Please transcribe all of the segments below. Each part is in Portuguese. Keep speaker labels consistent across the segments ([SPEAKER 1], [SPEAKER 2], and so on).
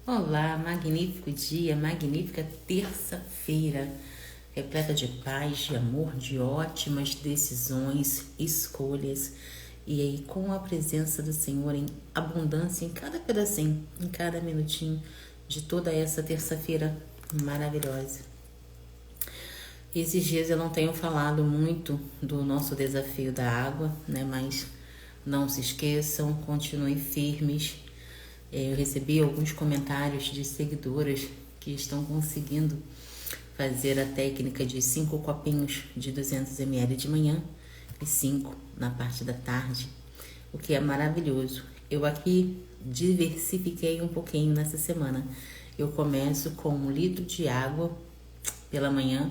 [SPEAKER 1] Olá, magnífico dia, magnífica terça-feira, repleta de paz, de amor, de ótimas decisões, escolhas, e aí com a presença do Senhor em abundância em cada pedacinho, em cada minutinho de toda essa terça-feira maravilhosa. Esses dias eu não tenho falado muito do nosso desafio da água, né? Mas não se esqueçam, continuem firmes. Eu recebi alguns comentários de seguidoras que estão conseguindo fazer a técnica de 5 copinhos de 200 ml de manhã e 5 na parte da tarde, o que é maravilhoso. Eu aqui diversifiquei um pouquinho nessa semana. Eu começo com 1 litro de água pela manhã,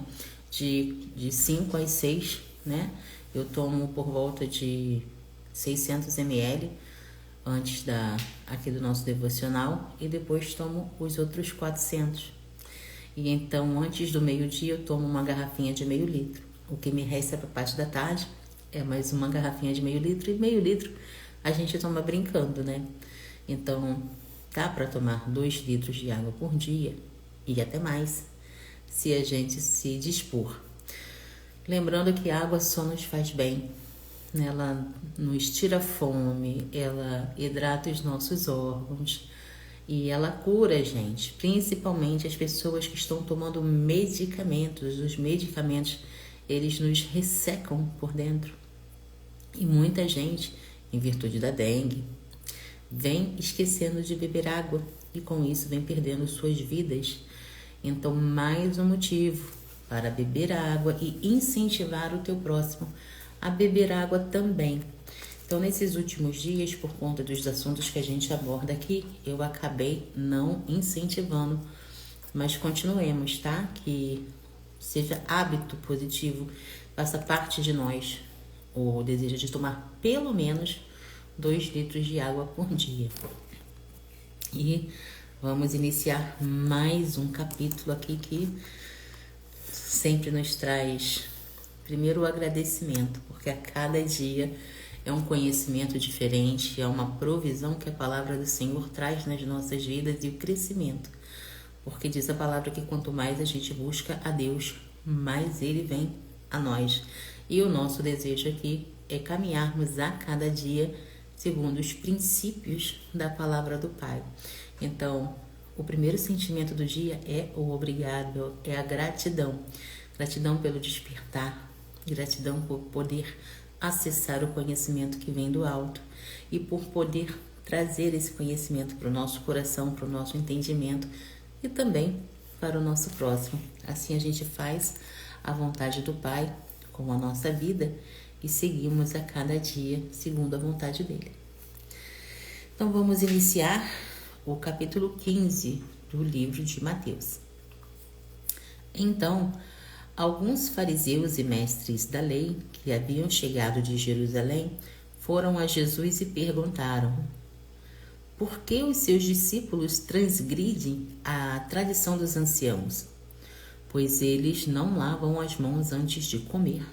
[SPEAKER 1] de 5 às 6, né? Eu tomo por volta de 600 ml antes aqui do nosso devocional e depois tomo os outros 400. E então, antes do meio-dia, eu tomo uma garrafinha de meio litro. O que me resta para a parte da tarde é mais uma garrafinha de meio litro, e meio litro a gente toma brincando, né? Então, dá para tomar 2 litros de água por dia e até mais, se a gente se dispor. Lembrando que a água só nos faz bem, ela nos tira a fome, ela hidrata os nossos órgãos e ela cura a gente, principalmente as pessoas que estão tomando medicamentos. Os medicamentos, eles nos ressecam por dentro. E muita gente, em virtude da dengue, vem esquecendo de beber água e com isso vem perdendo suas vidas. Então, mais um motivo para beber água e incentivar o teu próximo a beber água também. Então, nesses últimos dias, por conta dos assuntos que a gente aborda aqui, eu acabei não incentivando, mas continuemos, tá? Que seja hábito positivo, faça parte de nós o desejo de tomar pelo menos 2 litros de água por dia. E vamos iniciar mais um capítulo aqui que sempre nos traz, primeiro, o agradecimento, porque a cada dia é um conhecimento diferente, é uma provisão que a palavra do Senhor traz nas nossas vidas, e o crescimento. Porque diz a palavra que quanto mais a gente busca a Deus, mais Ele vem a nós. E o nosso desejo aqui é caminharmos a cada dia segundo os princípios da palavra do Pai. Então, o primeiro sentimento do dia é o obrigado, é a gratidão. Gratidão pelo despertar, gratidão por poder acessar o conhecimento que vem do alto e por poder trazer esse conhecimento para o nosso coração, para o nosso entendimento e também para o nosso próximo. Assim a gente faz a vontade do Pai com a nossa vida e seguimos a cada dia segundo a vontade dele. Então vamos iniciar o capítulo 15 do livro de Mateus. Então, alguns fariseus e mestres da lei que haviam chegado de Jerusalém foram a Jesus e perguntaram: por que os seus discípulos transgridem a tradição dos anciãos? Pois eles não lavam as mãos antes de comer.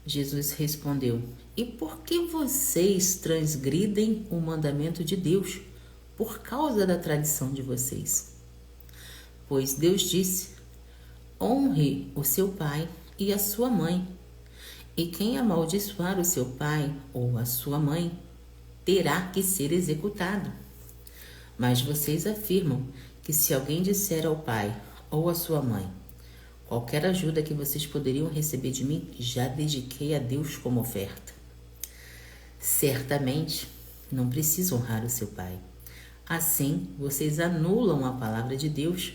[SPEAKER 1] Jesus respondeu: e por que vocês transgridem o mandamento de Deus por causa da tradição de vocês? Pois Deus disse: honre o seu pai e a sua mãe, e quem amaldiçoar o seu pai ou a sua mãe terá que ser executado. Mas vocês afirmam que se alguém disser ao pai ou à sua mãe: qualquer ajuda que vocês poderiam receber de mim, já dediquei a Deus como oferta. Certamente não precisa honrar o seu pai. Assim, vocês anulam a palavra de Deus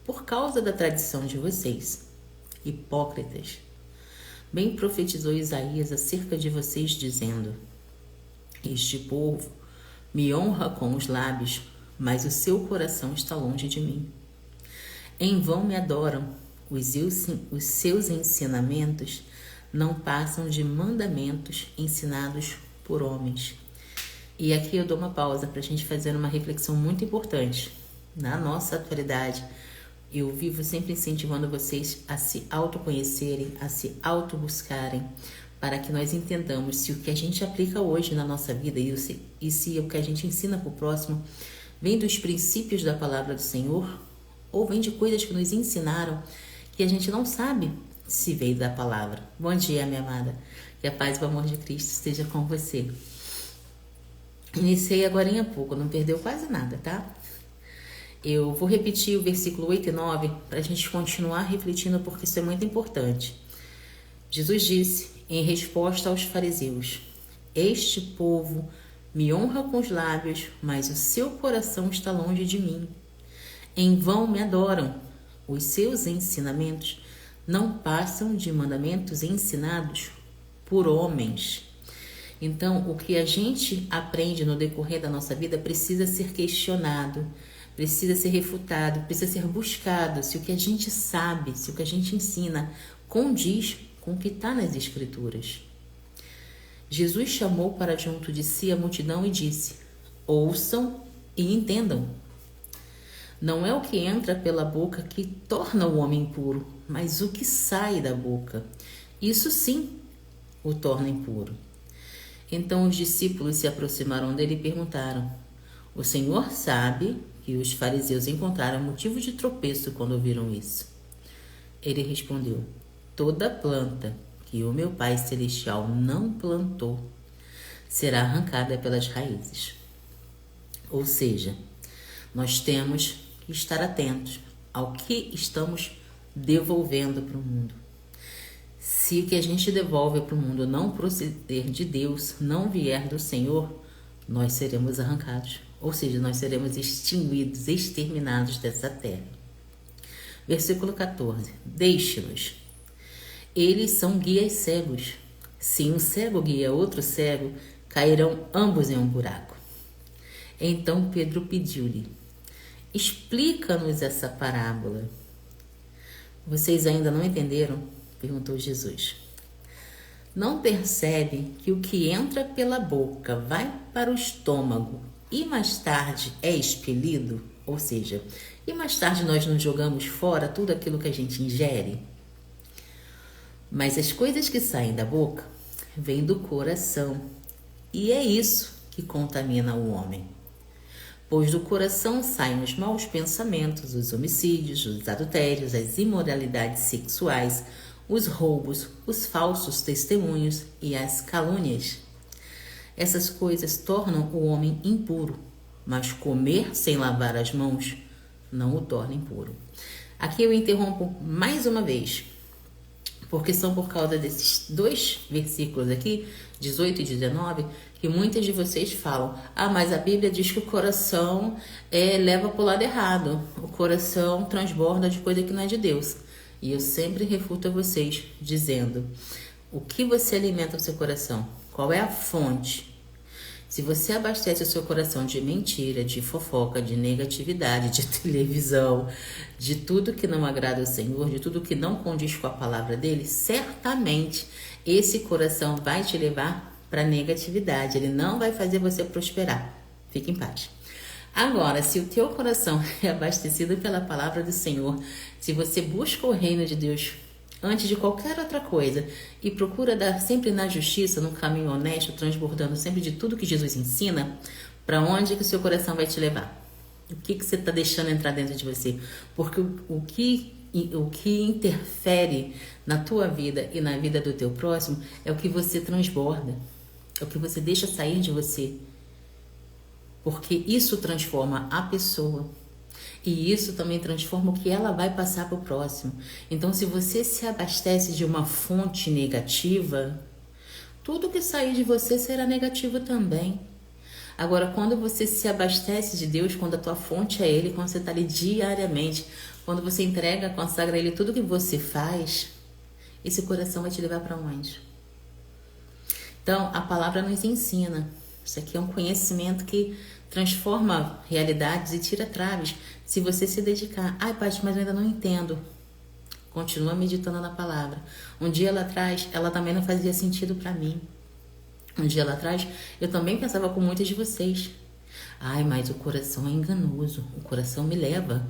[SPEAKER 1] por causa da tradição de vocês. Hipócritas! Bem profetizou Isaías acerca de vocês, dizendo: este povo me honra com os lábios, mas o seu coração está longe de mim. Em vão me adoram, os seus ensinamentos não passam de mandamentos ensinados por homens. E aqui eu dou uma pausa para a gente fazer uma reflexão muito importante. Na nossa atualidade, eu vivo sempre incentivando vocês a se autoconhecerem, a se autobuscarem, para que nós entendamos se o que a gente aplica hoje na nossa vida e se o que a gente ensina para o próximo vem dos princípios da palavra do Senhor, ou vem de coisas que nos ensinaram que a gente não sabe se veio da palavra. Bom dia, minha amada. Que a paz e o amor de Cristo esteja com você. Iniciei agora há pouco, não perdeu quase nada, tá? Eu vou repetir o versículo 8 e 9 para a gente continuar refletindo, porque isso é muito importante. Jesus disse em resposta aos fariseus: este povo me honra com os lábios, mas o seu coração está longe de mim. Em vão me adoram. Os seus ensinamentos não passam de mandamentos ensinados por homens. Então, o que a gente aprende no decorrer da nossa vida precisa ser questionado, precisa ser refutado, precisa ser buscado se o que a gente sabe, se o que a gente ensina condiz com o que está nas Escrituras. Jesus chamou para junto de si a multidão e disse: ouçam e entendam. Não é o que entra pela boca que torna o homem impuro, mas o que sai da boca. Isso sim o torna impuro. Então os discípulos se aproximaram dele e perguntaram: o Senhor sabe que os fariseus encontraram motivo de tropeço quando ouviram isso? Ele respondeu: toda planta que o meu Pai Celestial não plantou será arrancada pelas raízes. Ou seja, nós temos que estar atentos ao que estamos devolvendo para o mundo. Se o que a gente devolve para o mundo não proceder de Deus, não vier do Senhor, nós seremos arrancados. Ou seja, nós seremos extinguidos, exterminados dessa terra. Versículo 14. Deixe-nos. Eles são guias cegos. Se um cego guia outro cego, cairão ambos em um buraco. Então Pedro pediu-lhe: explica-nos essa parábola. Vocês ainda não entenderam? Perguntou Jesus. Não percebe que o que entra pela boca vai para o estômago e mais tarde é expelido? Ou seja, e mais tarde nós não jogamos fora tudo aquilo que a gente ingere? Mas as coisas que saem da boca vêm do coração, e é isso que contamina o homem. Pois do coração saem os maus pensamentos, os homicídios, os adultérios, as imoralidades sexuais, os roubos, os falsos testemunhos e as calúnias. Essas coisas tornam o homem impuro, mas comer sem lavar as mãos não o torna impuro. Aqui eu interrompo mais uma vez, porque são por causa desses dois versículos aqui, 18 e 19, que muitas de vocês falam: ah, mas a Bíblia diz que o coração leva para o lado errado, o coração transborda de coisa que não é de Deus. E eu sempre refuto a vocês, dizendo: o que você alimenta o seu coração? Qual é a fonte? Se você abastece o seu coração de mentira, de fofoca, de negatividade, de televisão, de tudo que não agrada ao Senhor, de tudo que não condiz com a palavra dele, certamente esse coração vai te levar para negatividade. Ele não vai fazer você prosperar. Fique em paz. Agora, se o teu coração é abastecido pela palavra do Senhor, se você busca o reino de Deus antes de qualquer outra coisa e procura dar sempre na justiça, num caminho honesto, transbordando sempre de tudo que Jesus ensina, para onde que o seu coração vai te levar? O que você está deixando entrar dentro de você? Porque o que interfere na tua vida e na vida do teu próximo é o que você transborda, é o que você deixa sair de você. Porque isso transforma a pessoa. E isso também transforma o que ela vai passar para o próximo. Então, se você se abastece de uma fonte negativa, tudo que sair de você será negativo também. Agora, quando você se abastece de Deus, quando a tua fonte é Ele, quando você está ali diariamente, quando você entrega, consagra a Ele tudo que você faz, esse coração vai te levar para onde? Então, a palavra nos ensina. Isso aqui é um conhecimento que transforma realidades e tira traves. Se você se dedicar: ai, Paty, mas eu ainda não entendo. Continua meditando na palavra. Um dia lá atrás, ela também não fazia sentido para mim. Um dia lá atrás, eu também pensava com muitos de vocês: ai, mas o coração é enganoso. O coração me leva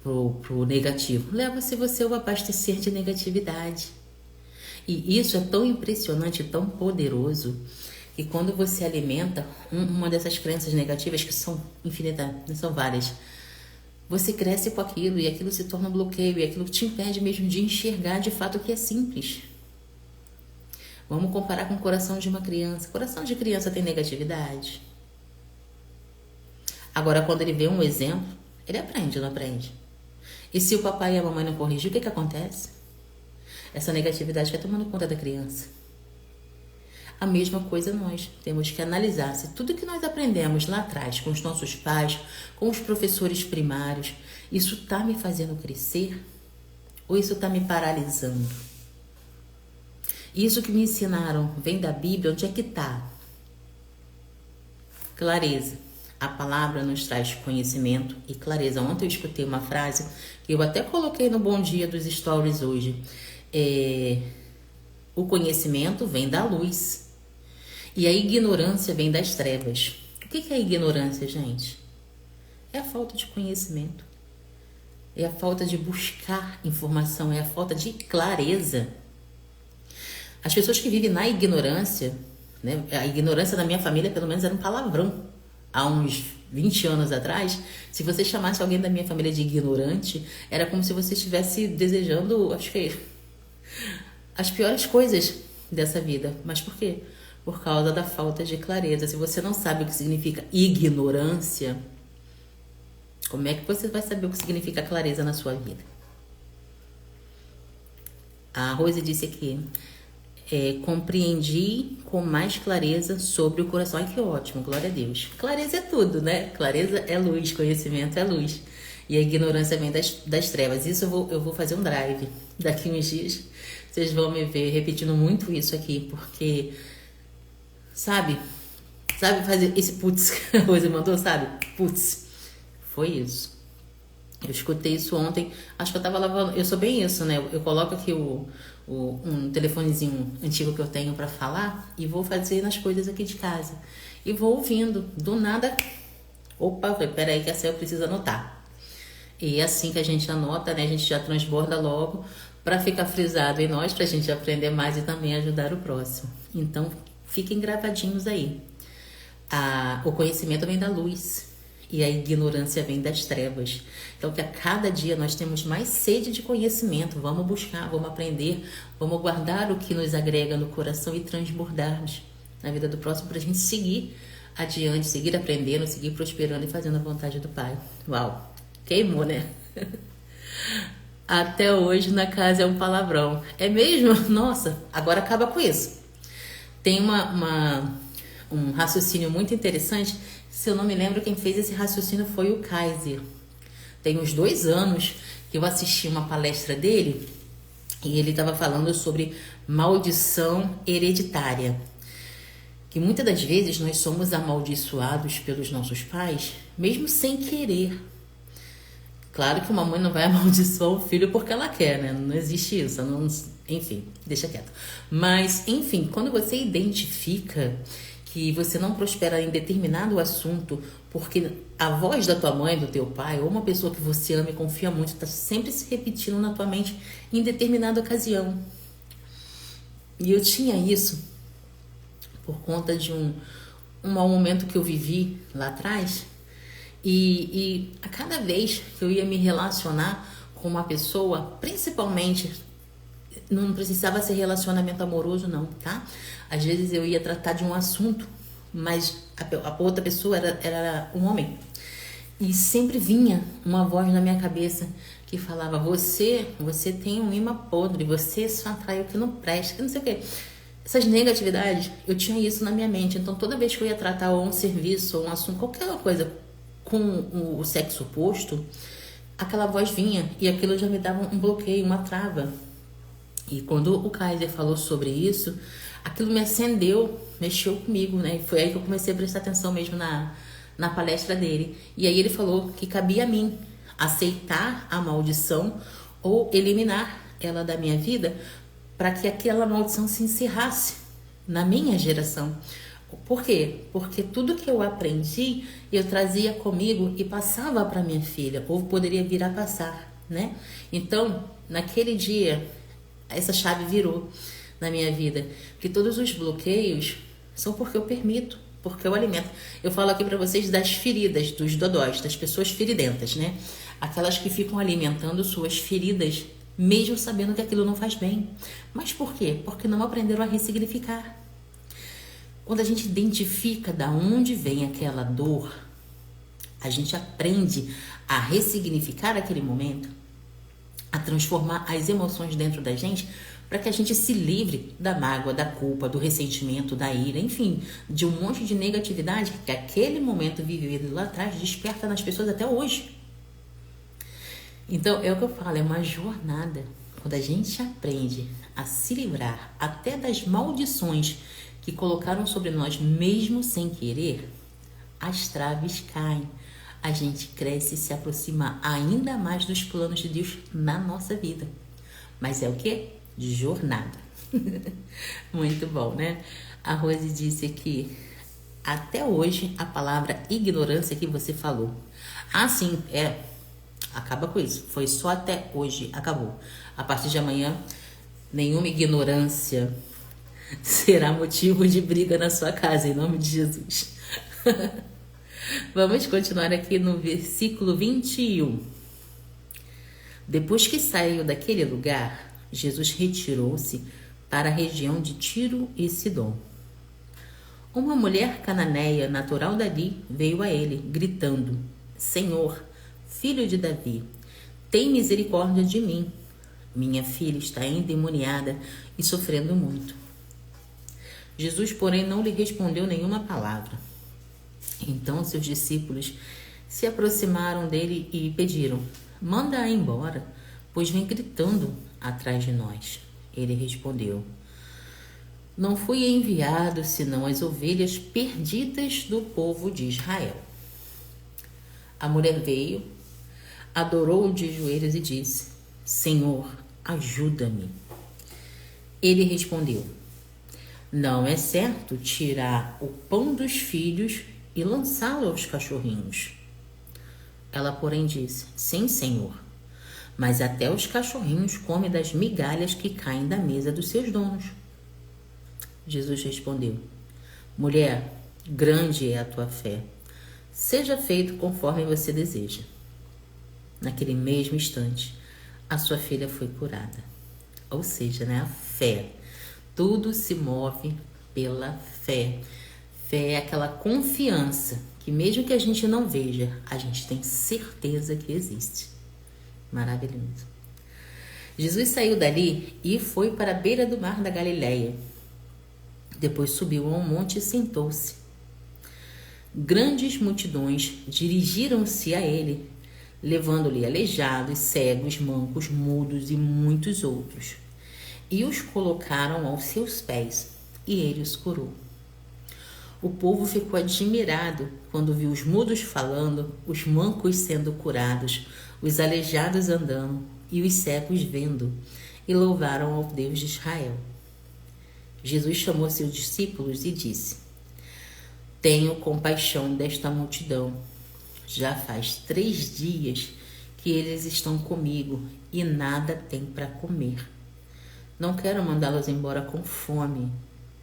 [SPEAKER 1] pro negativo. Leva se você o abastecer de negatividade. E isso é tão impressionante, tão poderoso, E quando você alimenta uma dessas crenças negativas, que são infinitas, são várias, você cresce com aquilo e aquilo se torna um bloqueio e aquilo te impede mesmo de enxergar de fato o que é simples. Vamos comparar com o coração de uma criança. O coração de criança tem negatividade? Agora, quando ele vê um exemplo, ele aprende ou não aprende? E se o papai e a mamãe não corrigem, o que acontece? Essa negatividade vai tomando conta da criança. A mesma coisa nós temos que analisar se tudo que nós aprendemos lá atrás com os nossos pais, com os professores primários, isso está me fazendo crescer ou isso está me paralisando? Isso que me ensinaram vem da Bíblia, onde é que está? Clareza. A palavra nos traz conhecimento e clareza. Ontem eu escutei uma frase que eu até coloquei no Bom Dia dos Stories hoje. O conhecimento vem da luz e a ignorância vem das trevas. O que é a ignorância, gente? É a falta de conhecimento. É a falta de buscar informação, é a falta de clareza. As pessoas que vivem na ignorância, né? A ignorância da minha família, pelo menos, era um palavrão. Há uns 20 anos atrás, se você chamasse alguém da minha família de ignorante, era como se você estivesse desejando, acho que, as piores coisas dessa vida. Mas por quê? Por causa da falta de clareza. Se você não sabe o que significa ignorância, como é que você vai saber o que significa clareza na sua vida? A Rose disse aqui, compreendi com mais clareza sobre o coração. Ai, que ótimo, glória a Deus. Clareza é tudo, né? Clareza é luz, conhecimento é luz. E a ignorância vem das trevas. Isso eu vou fazer um drive daqui uns dias. Vocês vão me ver repetindo muito isso aqui, porque, sabe fazer esse putz que a Rose mandou, sabe? Putz, foi isso. Eu escutei isso ontem, acho que eu tava lavando, eu sou bem isso, né? Eu coloco aqui um telefonezinho antigo que eu tenho pra falar e vou fazer nas coisas aqui de casa. E vou ouvindo, do nada, opa, peraí que essa eu preciso anotar. E é assim que a gente anota, né? A gente já transborda logo pra ficar frisado em nós, pra gente aprender mais e também ajudar o próximo. Então, fiquem gravadinhos aí. O conhecimento vem da luz. E a ignorância vem das trevas. Então, que a cada dia nós temos mais sede de conhecimento. Vamos buscar, vamos aprender, vamos guardar o que nos agrega no coração e transbordarmos na vida do próximo para a gente seguir adiante, seguir aprendendo, seguir prosperando e fazendo a vontade do Pai. Uau, queimou, né? Até hoje na casa é um palavrão. É mesmo? Nossa, agora acaba com isso. Tem um raciocínio muito interessante. Se eu não me lembro, quem fez esse raciocínio foi o Kaiser. Tem uns 2 anos que eu assisti uma palestra dele e ele estava falando sobre maldição hereditária. Que muitas das vezes nós somos amaldiçoados pelos nossos pais, mesmo sem querer. Claro que uma mãe não vai amaldiçoar o filho porque ela quer, né? Não existe isso. Enfim, deixa quieto. Mas, enfim, quando você identifica que você não prospera em determinado assunto porque a voz da tua mãe, do teu pai, ou uma pessoa que você ama e confia muito, está sempre se repetindo na tua mente em determinada ocasião. E eu tinha isso por conta de um mau momento que eu vivi lá atrás. E a cada vez que eu ia me relacionar com uma pessoa, principalmente, não precisava ser relacionamento amoroso não, tá? Às vezes eu ia tratar de um assunto, mas a outra pessoa era um homem. E sempre vinha uma voz na minha cabeça que falava, você tem um imã podre, você só atrai o que não presta, que não sei o quê. Essas negatividades, eu tinha isso na minha mente. Então toda vez que eu ia tratar um serviço, ou um assunto, qualquer coisa com o sexo oposto, aquela voz vinha e aquilo já me dava um bloqueio, uma trava. E quando o Kaiser falou sobre isso, aquilo me acendeu, mexeu comigo, né? E foi aí que eu comecei a prestar atenção mesmo na palestra dele. E aí ele falou que cabia a mim aceitar a maldição ou eliminar ela da minha vida para que aquela maldição se encerrasse na minha geração. Por quê? Porque tudo que eu aprendi, eu trazia comigo e passava para minha filha, ou poderia vir a passar, né? Então, naquele dia, essa chave virou na minha vida, que todos os bloqueios Só porque eu permito, porque eu alimento. Eu falo aqui para vocês das feridas, dos dodóis, das pessoas feridentas, né? Aquelas que ficam alimentando suas feridas, mesmo sabendo que aquilo não faz bem. Mas por quê? Porque não aprenderam a ressignificar. Quando a gente identifica da onde vem aquela dor, a gente aprende a ressignificar aquele momento, a transformar as emoções dentro da gente, para que a gente se livre da mágoa, da culpa, do ressentimento, da ira, enfim, de um monte de negatividade que aquele momento vivido lá atrás desperta nas pessoas até hoje. Então, é o que eu falo, é uma jornada. Quando a gente aprende a se livrar até das maldições que colocaram sobre nós, mesmo sem querer, as traves caem. A gente cresce e se aproxima ainda mais dos planos de Deus na nossa vida. Mas é o quê? De jornada. Muito bom, né? A Rose disse aqui, até hoje, a palavra ignorância que você falou. Ah, sim, acaba com isso. Foi só até hoje, acabou. A partir de amanhã, nenhuma ignorância será motivo de briga na sua casa, em nome de Jesus. Vamos continuar aqui no versículo 21. Depois que saiu daquele lugar, Jesus retirou-se para a região de Tiro e Sidom. Uma mulher cananeia, natural dali, veio a ele, gritando: Senhor, filho de Davi, tem misericórdia de mim. Minha filha está endemoniada e sofrendo muito. Jesus, porém, não lhe respondeu nenhuma palavra. Então seus discípulos se aproximaram dele e pediram: manda-a embora, pois vem gritando atrás de nós. Ele respondeu: não fui enviado senão as ovelhas perdidas do povo de Israel. A mulher veio, adorou-o de joelhos e disse: Senhor, ajuda-me. Ele respondeu: não é certo tirar o pão dos filhos e lançá-lo aos cachorrinhos. Ela, porém, disse: sim, Senhor, mas até os cachorrinhos comem das migalhas que caem da mesa dos seus donos. Jesus respondeu: mulher, grande é a tua fé. Seja feito conforme você deseja. Naquele mesmo instante, a sua filha foi curada. Ou seja, né, a fé. Tudo se move pela fé. Fé é aquela confiança que mesmo que a gente não veja, a gente tem certeza que existe. Maravilhoso. Jesus saiu dali e foi para a beira do mar da Galileia. Depois subiu a um monte e sentou-se. Grandes multidões dirigiram-se a ele, levando-lhe aleijados, cegos, mancos, mudos e muitos outros, e os colocaram aos seus pés, e ele os curou. O povo ficou admirado quando viu os mudos falando, os mancos sendo curados, os aleijados andando e os cegos vendo, e louvaram ao Deus de Israel. Jesus chamou seus discípulos e disse: tenho compaixão desta multidão. Já faz 3 dias que eles estão comigo e nada têm para comer. Não quero mandá-los embora com fome,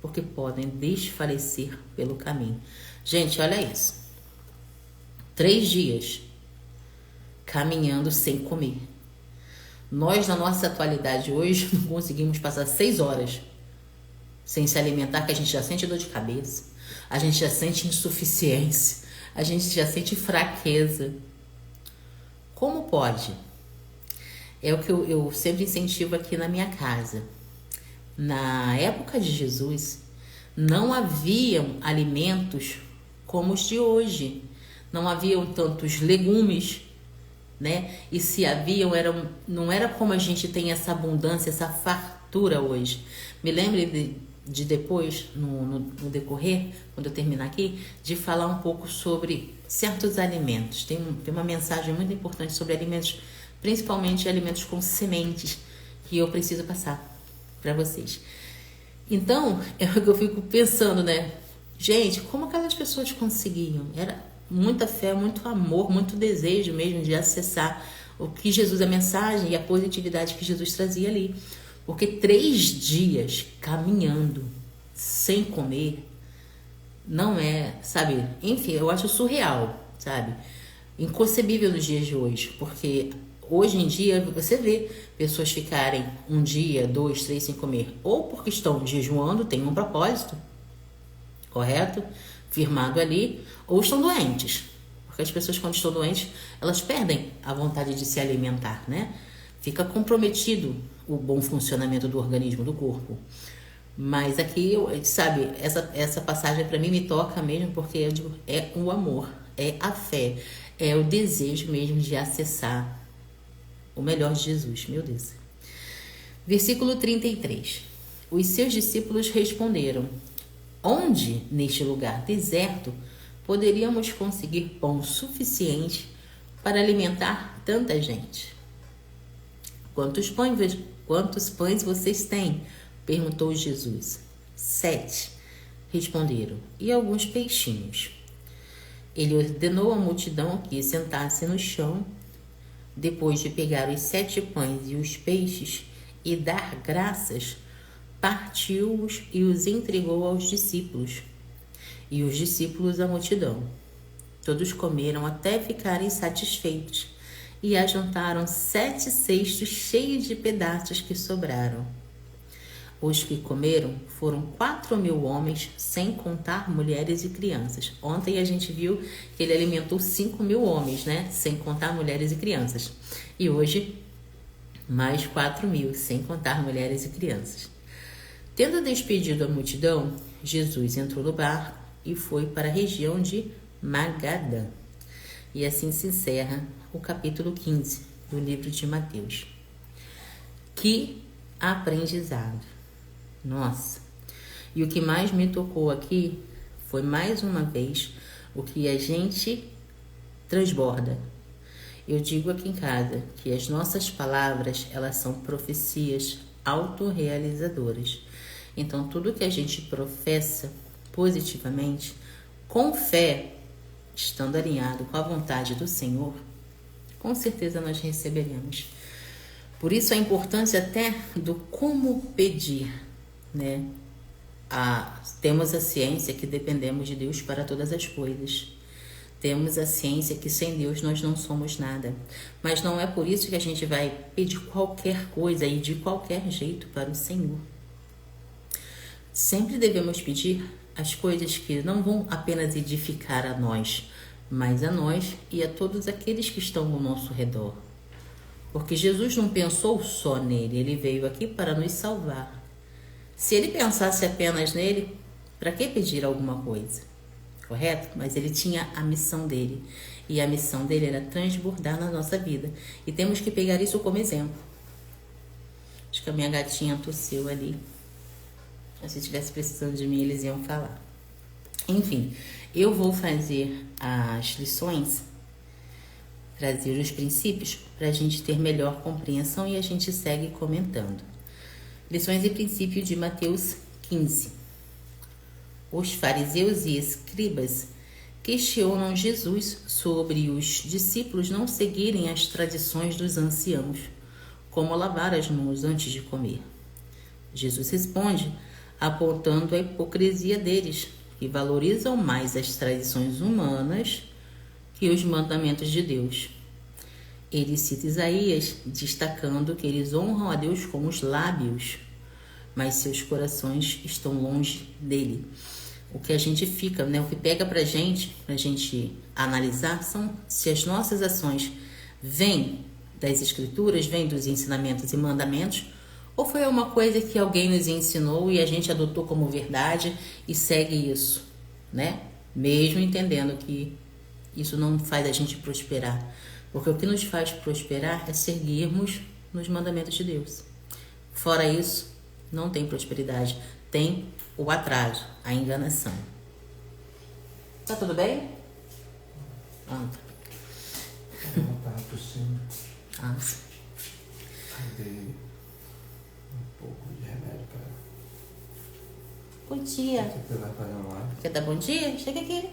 [SPEAKER 1] porque podem desfalecer pelo caminho. Gente, olha isso. 3 dias caminhando sem comer. Nós, na nossa atualidade hoje, não conseguimos passar 6 horas sem se alimentar, que a gente já sente dor de cabeça, a gente já sente insuficiência, a gente já sente fraqueza. Como pode? É o que eu sempre incentivo aqui na minha casa. Na época de Jesus, não haviam alimentos como os de hoje. Não haviam tantos legumes, né? E se haviam, não era como a gente tem essa abundância, essa fartura hoje. Me lembre de depois, no decorrer, quando eu terminar aqui, de falar um pouco sobre certos alimentos. Tem uma mensagem muito importante sobre alimentos, principalmente alimentos com sementes, que eu preciso passar para vocês. Então, é o que eu fico pensando, né? Gente, como aquelas pessoas conseguiam? Era muita fé, muito amor, muito desejo mesmo de acessar o que Jesus, a mensagem e a positividade que Jesus trazia ali. Porque 3 dias caminhando sem comer, não é, sabe? Enfim, eu acho surreal, sabe? Inconcebível nos dias de hoje, porque hoje em dia você vê pessoas ficarem um dia, 2, 3 sem comer, ou porque estão jejuando, tem um propósito, correto? Firmado ali, ou estão doentes. Porque as pessoas, quando estão doentes, elas perdem a vontade de se alimentar, né? Fica comprometido o bom funcionamento do organismo, do corpo. Mas aqui, sabe, essa passagem para mim me toca mesmo, porque eu digo, é o amor, é a fé, é o desejo mesmo de acessar o melhor de Jesus, meu Deus. Versículo 33. Os seus discípulos responderam: onde, neste lugar deserto, poderíamos conseguir pão suficiente para alimentar tanta gente? Quantos pães vocês têm? Perguntou Jesus. 7, responderam, e alguns peixinhos. Ele ordenou à multidão que sentasse no chão. Depois de pegar os 7 pães e os peixes e dar graças, partiu-os e os entregou aos discípulos. E os discípulos à multidão. Todos comeram até ficarem satisfeitos e ajuntaram 7 cestos cheios de pedaços que sobraram. Os que comeram foram 4.000 homens, sem contar mulheres e crianças. Ontem a gente viu que ele alimentou 5.000 homens, né? Sem contar mulheres e crianças. E hoje, mais 4.000, sem contar mulheres e crianças. Tendo despedido a multidão, Jesus entrou no barco e foi para a região de Magadã. E assim se encerra o capítulo 15 do livro de Mateus. Que aprendizado! Nossa! E o que mais me tocou aqui foi, mais uma vez, o que a gente transborda. Eu digo aqui em casa que as nossas palavras, elas são profecias autorrealizadoras. Então, tudo que a gente professa positivamente, com fé, estando alinhado com a vontade do Senhor, com certeza nós receberemos. Por isso a importância até do como pedir, né? Temos a ciência que dependemos de Deus para todas as coisas. Temos a ciência que sem Deus nós não somos nada. Mas não é por isso que a gente vai pedir qualquer coisa e de qualquer jeito para o Senhor. Sempre devemos pedir as coisas que não vão apenas edificar a nós, mas a nós e a todos aqueles que estão ao nosso redor. Porque Jesus não pensou só nele, ele veio aqui para nos salvar. Se ele pensasse apenas nele, para que pedir alguma coisa? Correto? Mas ele tinha a missão dele. E a missão dele era transbordar na nossa vida. E temos que pegar isso como exemplo. Acho que a minha gatinha tossiu ali. Se estivesse precisando de mim, eles iam falar. Enfim, eu vou fazer as lições, trazer os princípios para a gente ter melhor compreensão e a gente segue comentando. Lições e princípios de Mateus 15. Os fariseus e escribas questionam Jesus sobre os discípulos não seguirem as tradições dos anciãos, como lavar as mãos antes de comer. Jesus responde apontando a hipocrisia deles, que valorizam mais as tradições humanas que os mandamentos de Deus. Ele cita Isaías, destacando que eles honram a Deus com os lábios, mas seus corações estão longe dele. O que a gente fica, né, o que pega pra gente analisar, são se as nossas ações vêm das Escrituras, vêm dos ensinamentos e mandamentos, ou foi uma coisa que alguém nos ensinou e a gente adotou como verdade e segue isso, né? Mesmo entendendo que isso não faz a gente prosperar. Porque o que nos faz prosperar é seguirmos nos mandamentos de Deus. Fora isso, não tem prosperidade. Tem o atraso, a enganação. Tá tudo bem?
[SPEAKER 2] Ela estava tossindo.
[SPEAKER 1] Sim.
[SPEAKER 2] Aí dei um pouco de remédio para ela.
[SPEAKER 1] Bom dia.
[SPEAKER 2] Você vai fazer um live?
[SPEAKER 1] Quer dar bom dia? Chega aqui.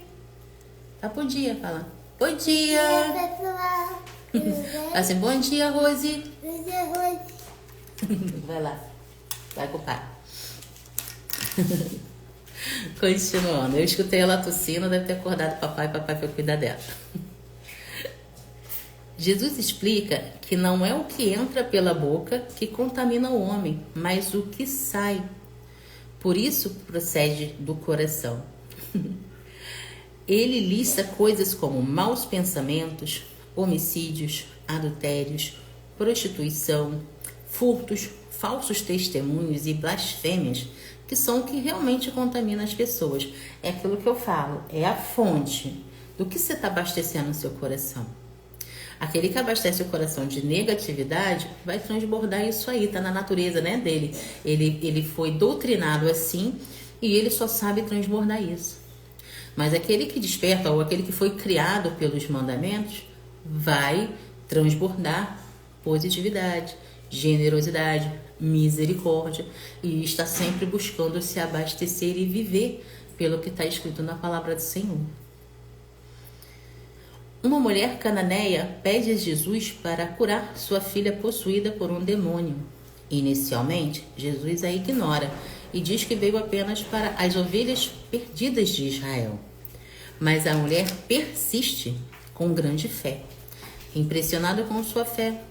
[SPEAKER 1] Tá bom dia, fala. Bom dia. Assim, bom dia, Rose.
[SPEAKER 3] Bom dia, Rose.
[SPEAKER 1] Vai lá. Vai com o pai. Continuando, eu escutei ela tossindo, deve ter acordado papai foi cuidar dela. Jesus explica que não é o que entra pela boca que contamina o homem, mas o que sai. Por isso procede do coração. Ele lista coisas como maus pensamentos, homicídios, adultérios, prostituição, furtos, falsos testemunhos e blasfêmias, que são o que realmente contamina as pessoas. É aquilo que eu falo, é a fonte do que você está abastecendo no seu coração. Aquele que abastece o coração de negatividade vai transbordar isso aí, tá na natureza, né, dele. Ele foi doutrinado assim e ele só sabe transbordar isso. Mas aquele que desperta, ou aquele que foi criado pelos mandamentos, vai transbordar positividade, generosidade, misericórdia e está sempre buscando se abastecer e viver pelo que está escrito na palavra do Senhor. Uma mulher cananeia pede a Jesus para curar sua filha possuída por um demônio. Inicialmente, Jesus a ignora e diz que veio apenas para as ovelhas perdidas de Israel. Mas a mulher persiste com grande fé. Impressionada com sua fé,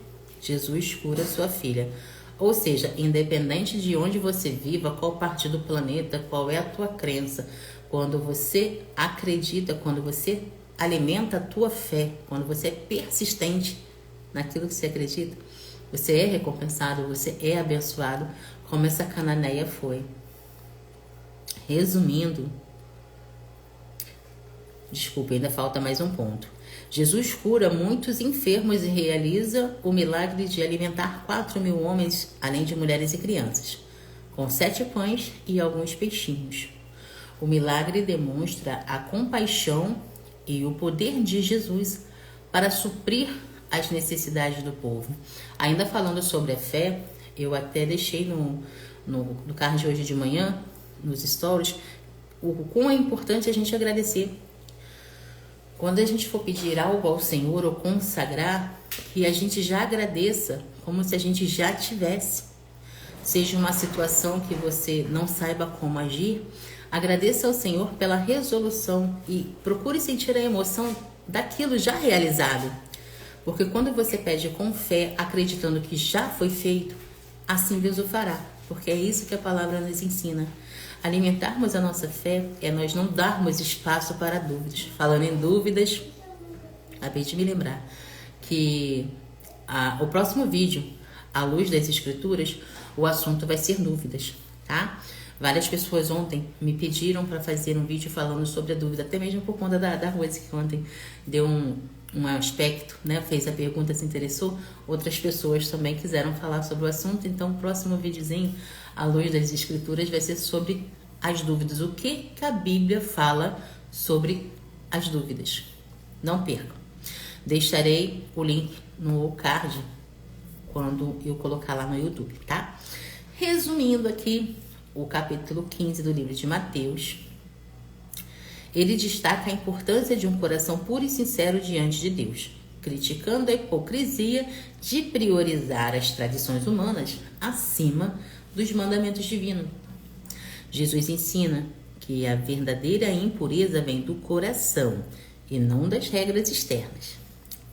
[SPEAKER 1] Jesus cura sua filha. Ou seja, independente de onde você viva, qual parte do planeta, qual é a tua crença, quando você acredita, quando você alimenta a tua fé, quando você é persistente naquilo que você acredita, você é recompensado, você é abençoado, como essa cananeia foi. Resumindo, desculpa, ainda falta mais um ponto. Jesus cura muitos enfermos e realiza o milagre de alimentar 4.000 homens, além de mulheres e crianças, com 7 pães e alguns peixinhos. O milagre demonstra a compaixão e o poder de Jesus para suprir as necessidades do povo. Ainda falando sobre a fé, eu até deixei no card de hoje de manhã, nos stories, o quão é importante a gente agradecer. Quando a gente for pedir algo ao Senhor ou consagrar, que a gente já agradeça como se a gente já tivesse. Seja uma situação que você não saiba como agir, agradeça ao Senhor pela resolução e procure sentir a emoção daquilo já realizado. Porque quando você pede com fé, acreditando que já foi feito, assim Deus o fará. Porque é isso que a palavra nos ensina. Alimentarmos a nossa fé é nós não darmos espaço para dúvidas. Falando em dúvidas, acabei de me lembrar que o próximo vídeo, à luz das escrituras, o assunto vai ser dúvidas, tá? Várias pessoas ontem me pediram para fazer um vídeo falando sobre a dúvida, até mesmo por conta da Rose, que ontem deu um aspecto, né? Fez a pergunta, se interessou. Outras pessoas também quiseram falar sobre o assunto, então o próximo videozinho, à luz das escrituras, vai ser sobre as dúvidas. O que a Bíblia fala sobre as dúvidas. Não percam. Deixarei o link no card quando eu colocar lá no YouTube, tá? Resumindo aqui o capítulo 15 do livro de Mateus, ele destaca a importância de um coração puro e sincero diante de Deus, criticando a hipocrisia de priorizar as tradições humanas acima dos mandamentos divinos. Jesus ensina que a verdadeira impureza vem do coração e não das regras externas.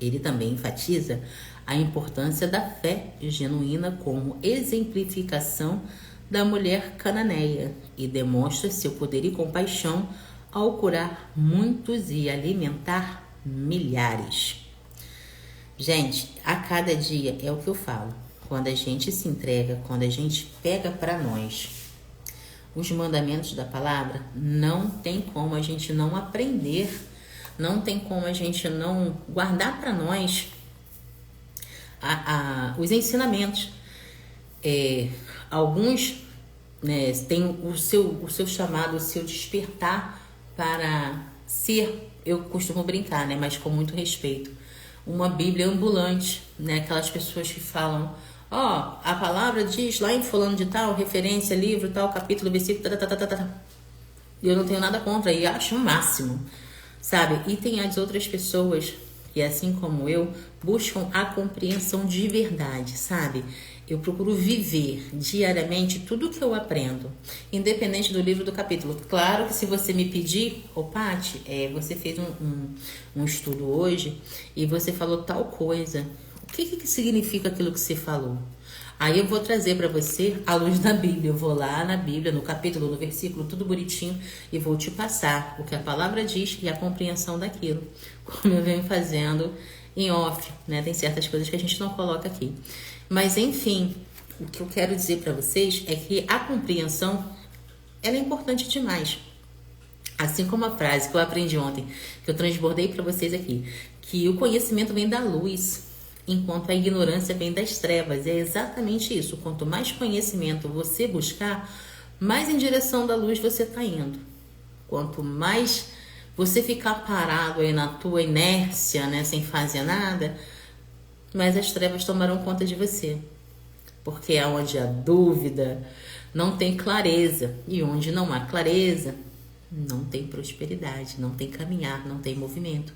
[SPEAKER 1] Ele também enfatiza a importância da fé genuína como exemplificação da mulher cananeia e demonstra seu poder e compaixão ao curar muitos e alimentar milhares. Gente, a cada dia é o que eu falo. Quando a gente se entrega, quando a gente pega para nós os mandamentos da palavra, não tem como a gente não aprender, não tem como a gente não guardar para nós os ensinamentos. Alguns, né, têm o seu chamado, o seu despertar para ser, eu costumo brincar, né, mas com muito respeito, uma Bíblia ambulante, né, aquelas pessoas que falam, a palavra diz lá em fulano de tal, referência, livro, tal, capítulo, versículo, e eu não tenho nada contra, e acho o máximo, sabe? E tem as outras pessoas que, assim como eu, buscam a compreensão de verdade, sabe? Eu procuro viver diariamente tudo que eu aprendo, independente do livro do capítulo. Claro que se você me pedir, Paty, você fez um estudo hoje e você falou tal coisa. O que significa aquilo que você falou? Aí eu vou trazer para você à luz da Bíblia. Eu vou lá na Bíblia, no capítulo, no versículo, tudo bonitinho, e vou te passar o que a palavra diz e a compreensão daquilo, como eu venho fazendo em off, né? Tem certas coisas que a gente não coloca aqui. Mas, enfim, o que eu quero dizer para vocês é que a compreensão, ela é importante demais. Assim como a frase que eu aprendi ontem, que eu transbordei para vocês aqui, que o conhecimento vem da luz, enquanto a ignorância vem das trevas. É exatamente isso. Quanto mais conhecimento você buscar, mais em direção da luz você está indo. Quanto mais você ficar parado aí na tua inércia, né, sem fazer nada, mais as trevas tomarão conta de você. Porque é onde há dúvida, não tem clareza. E onde não há clareza, não tem prosperidade, não tem caminhar, não tem movimento,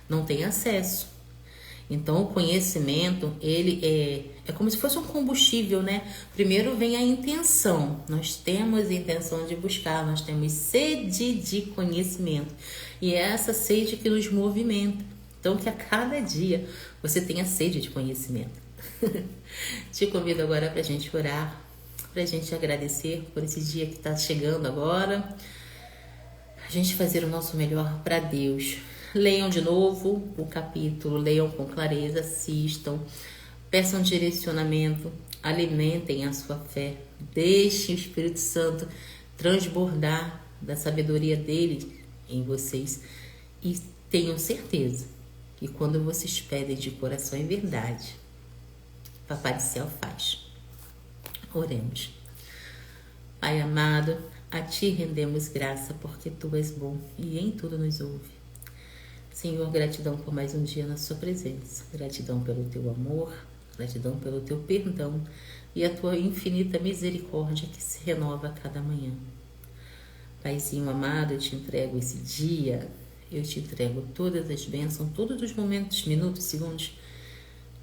[SPEAKER 1] não tem acesso. Então, o conhecimento, ele é como se fosse um combustível, né? Primeiro vem a intenção. Nós temos a intenção de buscar, nós temos sede de conhecimento. E é essa sede que nos movimenta. Então, que a cada dia você tenha sede de conhecimento. Te convido agora para a gente orar, para a gente agradecer por esse dia que está chegando agora. A gente fazer o nosso melhor para Deus. Leiam de novo o capítulo, leiam com clareza, assistam, peçam direcionamento, alimentem a sua fé, deixem o Espírito Santo transbordar da sabedoria dele em vocês e tenham certeza que quando vocês pedem de coração e verdade, Papai do Céu faz. Oremos. Pai amado, a Ti rendemos graça porque Tu és bom e em tudo nos ouve. Senhor, gratidão por mais um dia na sua presença, gratidão pelo teu amor, gratidão pelo teu perdão e a tua infinita misericórdia que se renova a cada manhã. Paizinho amado, eu te entrego esse dia, eu te entrego todas as bênçãos, todos os momentos, minutos, segundos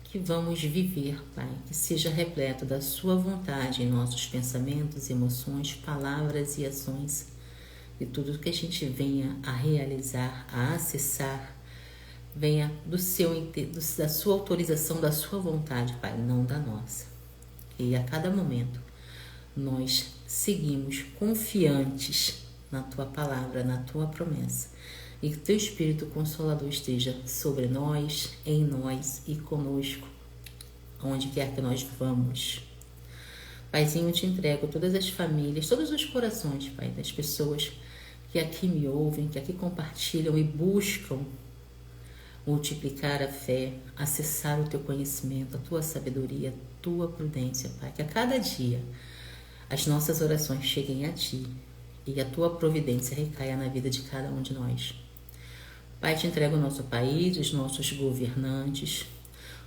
[SPEAKER 1] que vamos viver, Pai, que seja repleto da sua vontade em nossos pensamentos, emoções, palavras e ações. E tudo que a gente venha a realizar, a acessar, venha da sua autorização, da sua vontade, Pai, não da nossa. E a cada momento nós seguimos confiantes na Tua palavra, na Tua promessa. E que Teu Espírito Consolador esteja sobre nós, em nós e conosco, onde quer que nós vamos. Paizinho, eu te entrego todas as famílias, todos os corações, Pai, das pessoas que aqui me ouvem, que aqui compartilham e buscam multiplicar a fé, acessar o Teu conhecimento, a Tua sabedoria, a Tua prudência, Pai. Que a cada dia as nossas orações cheguem a Ti e a Tua providência recaia na vida de cada um de nós. Pai, te entrego o nosso país, os nossos governantes,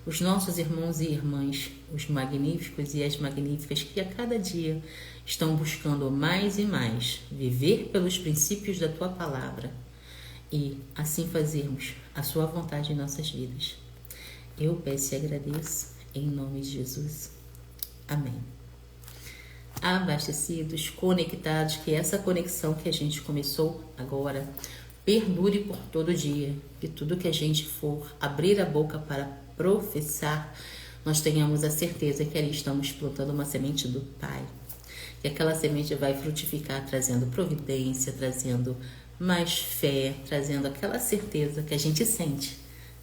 [SPEAKER 1] os nossos irmãos e irmãs, os magníficos e as magníficas que a cada dia estão buscando mais e mais viver pelos princípios da Tua palavra e assim fazermos a Sua vontade em nossas vidas. Eu peço e agradeço em nome de Jesus. Amém. Abastecidos, conectados, que essa conexão que a gente começou agora perdure por todo dia, que tudo que a gente for abrir a boca para professar, nós tenhamos a certeza que ali estamos plantando uma semente do Pai, que aquela semente vai frutificar, trazendo providência, trazendo mais fé, trazendo aquela certeza que a gente sente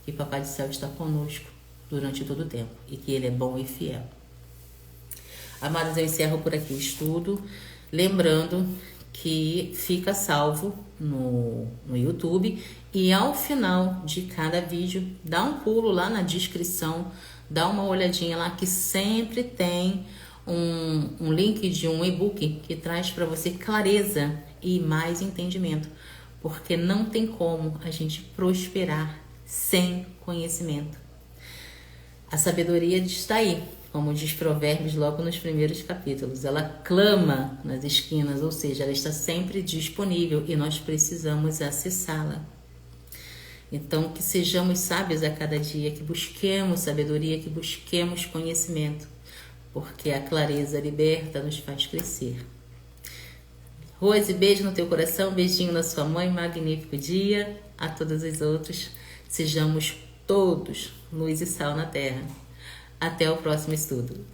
[SPEAKER 1] que Papai do Céu está conosco durante todo o tempo e que Ele é bom e fiel. Amados, eu encerro por aqui o estudo, lembrando que fica salvo no YouTube e ao final de cada vídeo, dá um pulo lá na descrição, dá uma olhadinha lá que sempre tem um link de um e-book que traz para você clareza e mais entendimento, porque não tem como a gente prosperar sem conhecimento. A sabedoria está aí, como diz Provérbios logo nos primeiros capítulos. Ela clama nas esquinas, ou seja, ela está sempre disponível e nós precisamos acessá-la. Então, que sejamos sábios a cada dia, que busquemos sabedoria, que busquemos conhecimento, porque a clareza liberta, nos faz crescer. Rose, beijo no teu coração, beijinho na sua mãe, magnífico dia. A todos os outros, sejamos todos luz e sal na terra. Até o próximo estudo.